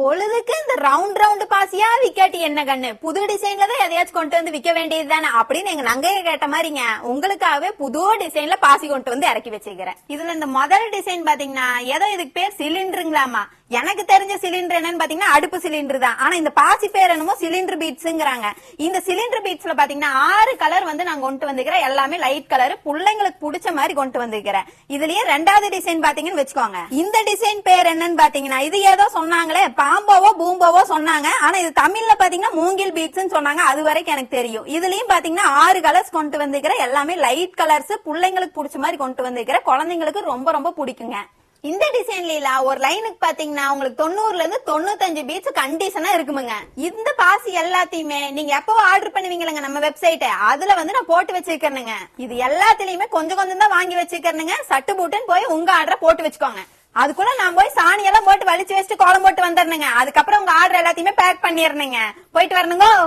பொழுதுக்கு இந்த ரவுண்ட் பாசியா விக்காட்டி என்ன கண்ணு, புது டிசைன்ல தான் எதையாச்சும் கொண்டு வந்து விக்க வேண்டியது தானே அப்படின்னு எங்க நங்கைய கேட்ட மாதிரிங்க உங்களுக்காகவே புது டிசைன்ல பாசி கொண்டு வந்து இறக்கி வச்சுக்கிறேன். இதுல இந்த முதல் டிசைன் பாத்தீங்கன்னா ஏதோ இதுக்கு பேர் சிலிண்டருங்களாமா. எனக்கு தெரிஞ்ச சிலிண்டர் என்னன்னு பாத்தீங்கன்னா அடுப்பு சிலிண்டர் தான். ஆனா இந்த பாசி பேர் என்னமோ சிலிண்டர் பீட்ஸ்ங்கிறாங்க. இந்த சிலிண்டர் பீட்ஸ்ல பாத்தீங்கன்னா 6 கலர் வந்து நான் கொண்டு வந்துக்கிறேன். எல்லாமே லைட் கலர், பிள்ளைங்களுக்கு பிடிச்ச மாதிரி கொண்டு வந்துக்கிறேன். இதுலயே ரெண்டாவது டிசைன் பாத்தீங்கன்னு வச்சுக்கோங்க. இந்த டிசைன் பேர் என்னன்னு பாத்தீங்கன்னா இது ஏதோ சொன்னாங்களே பாம்போவோ பூம்போவோ சொன்னாங்க. ஆனா இது தமிழ்ல பாத்தீங்கன்னா மூங்கில் பீட்ஸ் சொன்னாங்க. அது வரைக்கும் எனக்கு தெரியும். இதுலயும் பாத்தீங்கன்னா 6 கலர்ஸ் கொண்டு வந்துக்கிறேன். எல்லாமே லைட் கலர்ஸ், பிள்ளைங்களுக்கு பிடிச்ச மாதிரி கொண்டு வந்துக்கிறேன். குழந்தைங்களுக்கு ரொம்ப ரொம்ப பிடிக்குங்க. இந்த டிசைன்ல ஒரு லைனுக்கு பாத்தீங்கன்னா உங்களுக்கு 90ல இருந்து 95 பீட்ஸ் கண்டிஷனா இருக்குமுங்க. இந்த பாசி எல்லாத்தையுமே நீங்க எப்போ ஆர்டர் பண்ணுவீங்களங்க நம்ம வெப்சைட், அதுல வந்து நான் போட்டு வச்சிருக்கேனுங்க. இது எல்லாத்திலயுமே கொஞ்சம் கொஞ்சம் தான் வாங்கி வச்சிருக்கேனுங்க. சட்டு பூட்டுன்னு போய் உங்க ஆர்டரை போட்டு வச்சுக்கோங்க. அதுக்குள்ள நான் போய் சாணி எல்லாம் போட்டு வலிச்சு வச்சுட்டு கோலம் போட்டு வந்துடணுங்க. அதுக்கப்புறம் உங்க ஆர்டர் எல்லாத்தையுமே பேக் பண்ணிடணுங்க. போயிட்டு வரணுங்க.